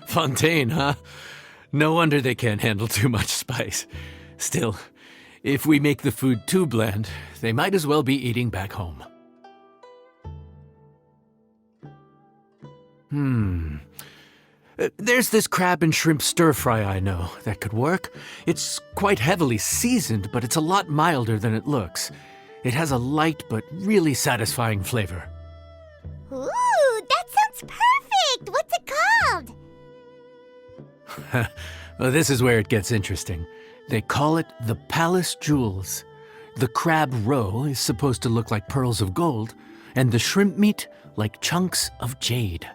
Fontaine, huh? No wonder they can't handle too much spice. Still, if we make the food too bland, they might as well be eating back home. There's this crab and shrimp stir-fry I know that could work. It's quite heavily seasoned, but it's a lot milder than it looks. It has a light but really satisfying flavor. Ooh, that sounds perfect! What's it called? Well, this is where it gets interesting. They call it the Palace Jewels. The crab roe is supposed to look like pearls of gold, and the shrimp meat like chunks of jade.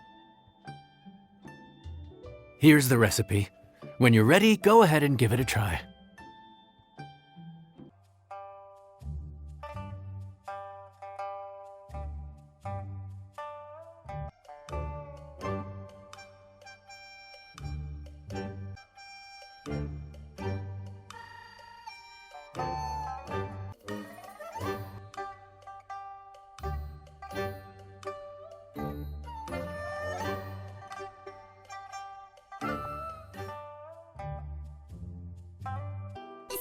Here's the recipe. When you're ready, go ahead and give it a try.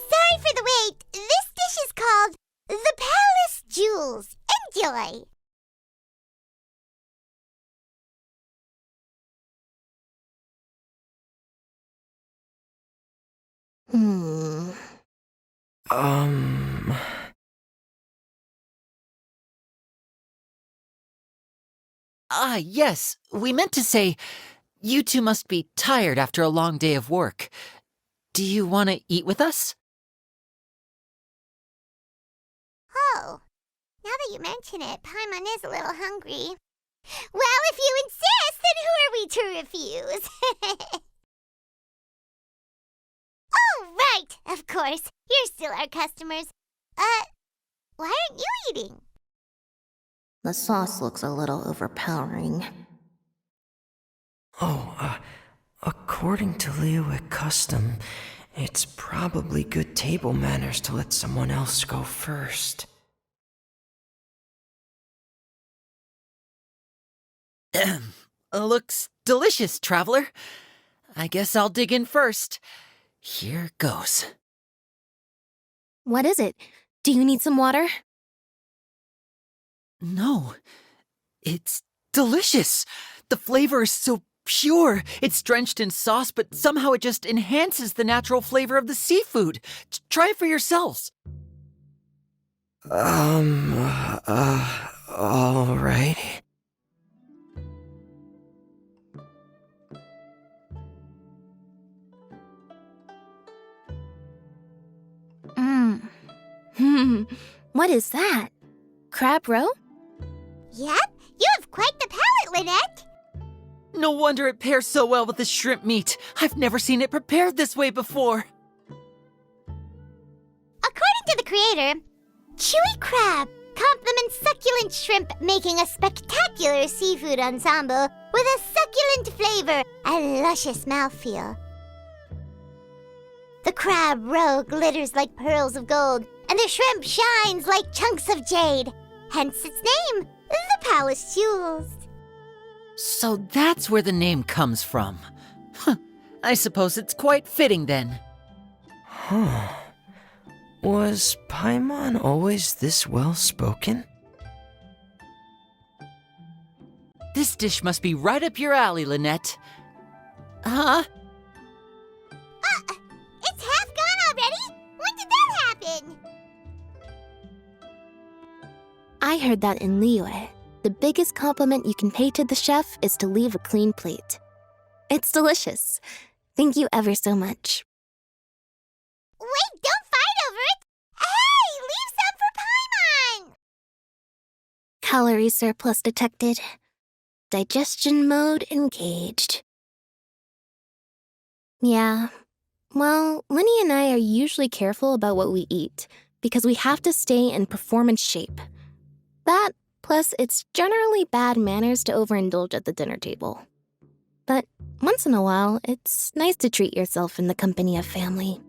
Sorry for the wait. This dish is called the Palace Jewels. Enjoy! Hmm. Yes. We meant to say, you two must be tired after a long day of work. Do you want to eat with us? Oh, now that you mention it, Paimon is a little hungry. Well, if you insist, then who are we to refuse? Oh, right, of course. You're still our customers. Why aren't you eating? The sauce looks a little overpowering. According to Liyue custom, it's probably good table manners to let someone else go first. Looks delicious, traveler. I guess I'll dig in first. Here goes. What is it? Do you need some water? No, it's delicious. The flavor is so pure. It's drenched in sauce, but somehow it just enhances the natural flavor of the seafood. Try it for yourselves. Alright. What is that? Crab roe? Yep, you have quite the palate, Lynette. No wonder it pairs so well with the shrimp meat. I've never seen it prepared this way before. According to the creator, chewy crab complements succulent shrimp, making a spectacular seafood ensemble with a succulent flavor and luscious mouthfeel. The crab roe glitters like pearls of gold, and the shrimp shines like chunks of jade. Hence its name, the Palace Jewels. So that's where the name comes from. Huh. I suppose it's quite fitting then. Was Paimon always this well-spoken? This dish must be right up your alley, Lynette. Huh? It's half gone already? When did that happen? I heard that in Liyue. The biggest compliment you can pay to the chef is to leave a clean plate. It's delicious. Thank you ever so much. Wait, don't fight over it! Hey, leave some for Paimon! Calorie surplus detected. Digestion mode engaged. Yeah. Well, Linny and I are usually careful about what we eat because we have to stay in performance shape. That, plus it's generally bad manners to overindulge at the dinner table. But once in a while, it's nice to treat yourself in the company of family.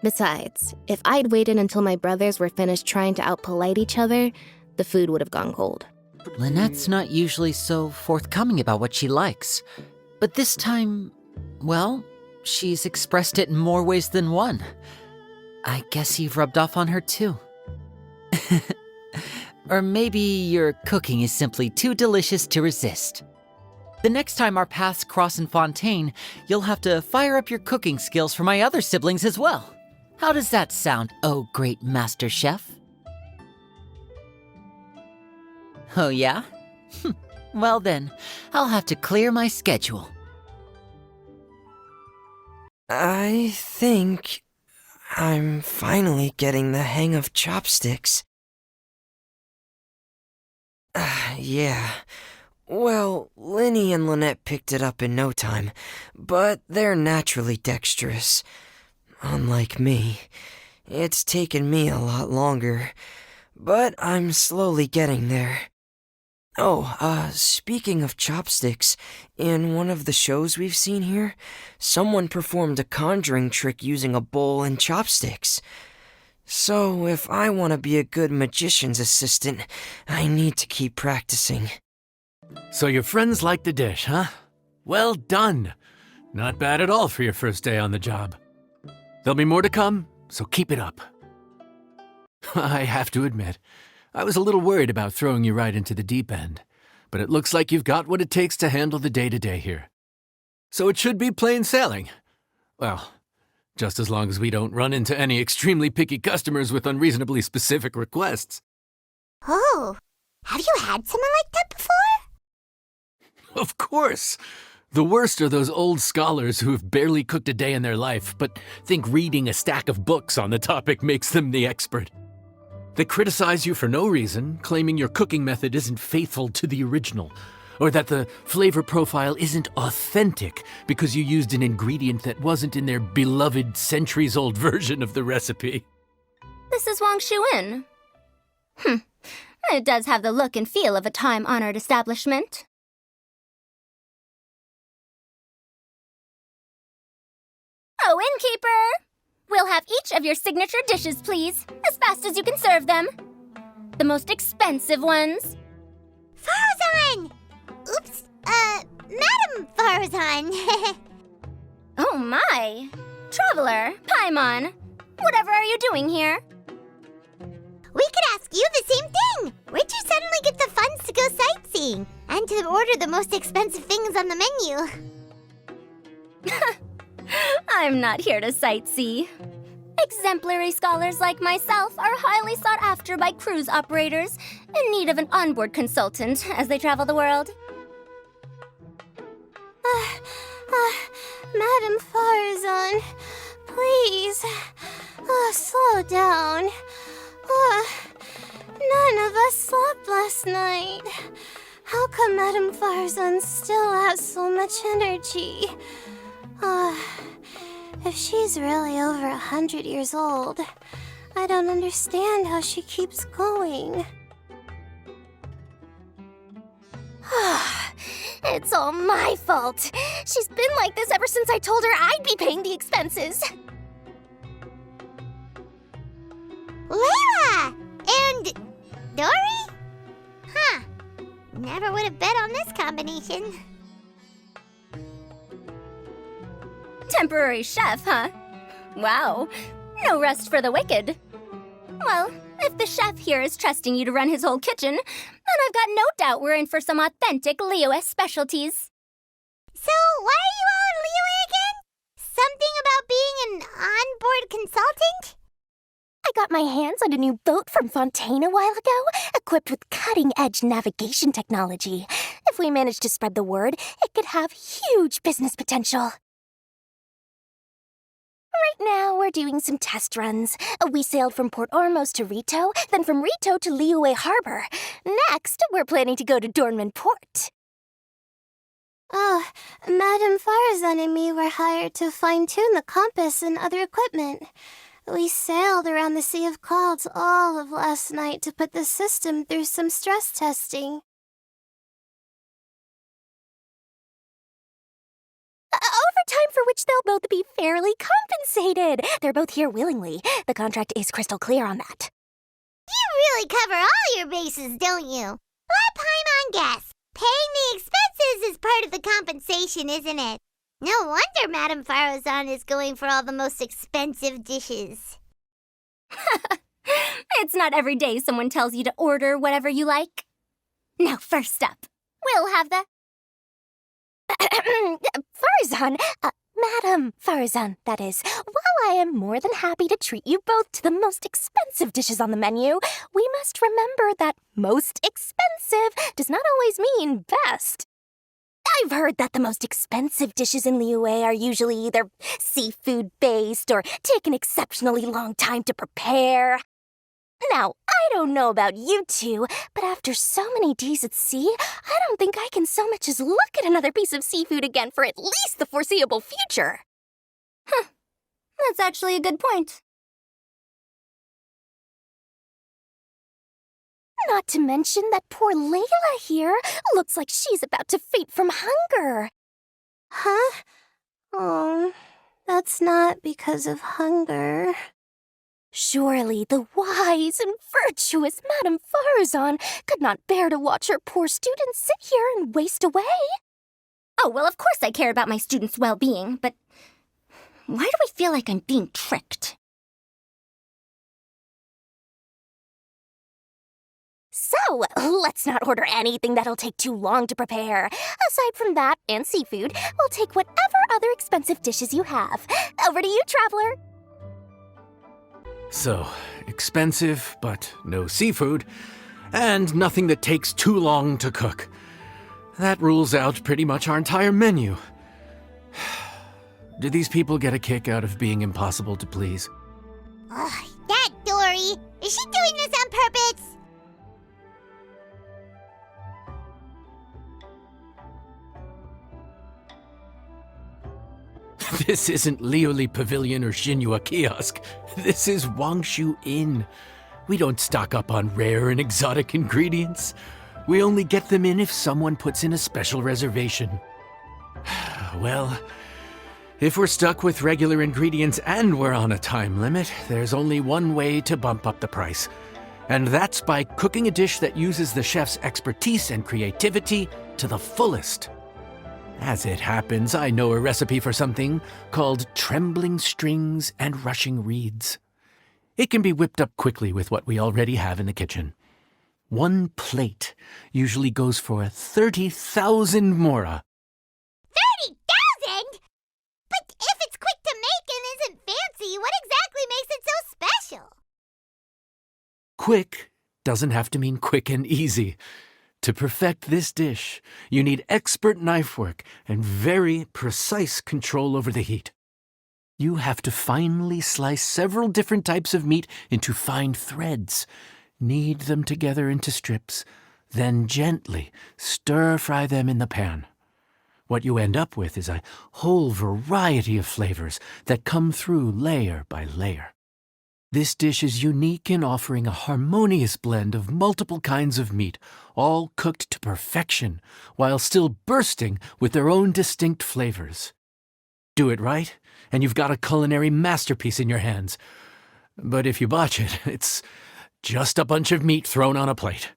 Besides, if I'd waited until my brothers were finished trying to out-polite each other, the food would have gone cold. Lynette's not usually so forthcoming about what she likes. But this time, well, she's expressed it in more ways than one. I guess you've rubbed off on her too. Or maybe your cooking is simply too delicious to resist. The next time our paths cross in Fontaine, you'll have to fire up your cooking skills for my other siblings as well. How does that sound, oh great master chef? Oh yeah? Well then, I'll have to clear my schedule. I think I'm finally getting the hang of chopsticks. Yeah. Well, Linny and Lynette picked it up in no time, but they're naturally dexterous. Unlike me, it's taken me a lot longer, but I'm slowly getting there. Oh, speaking of chopsticks, in one of the shows we've seen here, someone performed a conjuring trick using a bowl and chopsticks. So, if I want to be a good magician's assistant, I need to keep practicing. So your friends like the dish, huh? Well done. Not bad at all for your first day on the job. There'll be more to come, so keep it up. I have to admit, I was a little worried about throwing you right into the deep end, but it looks like you've got what it takes to handle the day-to-day here. So it should be plain sailing. Well, just as long as we don't run into any extremely picky customers with unreasonably specific requests. Oh, have you had someone like that before? Of course! The worst are those old scholars who have barely cooked a day in their life, but think reading a stack of books on the topic makes them the expert. They criticize you for no reason, claiming your cooking method isn't faithful to the original, or that the flavor profile isn't authentic because you used an ingredient that wasn't in their beloved centuries-old version of the recipe. This is Wang Shuin. It does have the look and feel of a time-honored establishment. Oh, innkeeper! We'll have each of your signature dishes, please, as fast as you can serve them. The most expensive ones. Farazan! Oops, Madam Farazan. Oh my! Traveler, Paimon, whatever are you doing here? We could ask you the same thing. Where'd you suddenly get the funds to go sightseeing? And to order the most expensive things on the menu? I'm not here to sightsee. Exemplary scholars like myself are highly sought after by cruise operators in need of an onboard consultant as they travel the world. Madam Farazan, please, slow down. None of us slept last night. How come Madam Farazan still has so much energy? If she's really over 100 years old, I don't understand how she keeps going. It's all my fault. She's been like this ever since I told her I'd be paying the expenses. Layla! And Dory? Huh. Never would have bet on this combination. Temporary chef, huh? Wow. No rest for the wicked. Well, if the chef here is trusting you to run his whole kitchen, then I've got no doubt we're in for some authentic Liyue specialties. So, why are you all in Liyue again? Something about being an onboard consultant? I got my hands on a new boat from Fontaine a while ago, equipped with cutting-edge navigation technology. If we manage to spread the word, it could have huge business potential. Right now, we're doing some test runs. We sailed from Port Ormos to Rito, then from Rito to Liyue Harbor. Next, we're planning to go to Dornman Port. Oh, Madame Farazan and me were hired to fine-tune the compass and other equipment. We sailed around the Sea of Clouds all of last night to put the system through some stress testing. Overtime for which they'll both be fairly compensated. They're both here willingly. The contract is crystal clear on that. You really cover all your bases, don't you? Let on, Gas. Paying the expenses is part of the compensation, isn't it? No wonder Madame Farozan is going for all the most expensive dishes. It's not every day someone tells you to order whatever you like. Now, first up, we'll have the... Farzan, Madam Farzan, that is. While I am more than happy to treat you both to the most expensive dishes on the menu, we must remember that most expensive does not always mean best. I've heard that the most expensive dishes in Liyue are usually either seafood-based or take an exceptionally long time to prepare. Now, I don't know about you two, but after so many days at sea, I don't think I can so much as look at another piece of seafood again for at least the foreseeable future. Huh. That's actually a good point. Not to mention that poor Layla here looks like she's about to faint from hunger. Huh? Oh, that's not because of hunger. Surely the wise and virtuous Madame Farazan could not bear to watch her poor students sit here and waste away. Oh, well, of course I care about my students' well-being, but why do I feel like I'm being tricked? So, let's not order anything that'll take too long to prepare. Aside from that and seafood, we'll take whatever other expensive dishes you have. Over to you, Traveler. So, expensive, but no seafood, and nothing that takes too long to cook. That rules out pretty much our entire menu. Do these people get a kick out of being impossible to please? Ugh, that Dory! Is she doing this on purpose? This isn't Liuli Pavilion or Xinhua Kiosk. This is Wangshu Inn. We don't stock up on rare and exotic ingredients. We only get them in if someone puts in a special reservation. Well, if we're stuck with regular ingredients and we're on a time limit, there's only one way to bump up the price. And that's by cooking a dish that uses the chef's expertise and creativity to the fullest. As it happens, I know a recipe for something called trembling strings and rushing reeds. It can be whipped up quickly with what we already have in the kitchen. One plate usually goes for 30,000 mora. 30,000? But if it's quick to make and isn't fancy, what exactly makes it so special? Quick doesn't have to mean quick and easy. To perfect this dish, you need expert knife work and very precise control over the heat. You have to finely slice several different types of meat into fine threads, knead them together into strips, then gently stir-fry them in the pan. What you end up with is a whole variety of flavors that come through layer by layer. This dish is unique in offering a harmonious blend of multiple kinds of meat, all cooked to perfection, while still bursting with their own distinct flavors. Do it right, and you've got a culinary masterpiece in your hands. But if you botch it, it's just a bunch of meat thrown on a plate.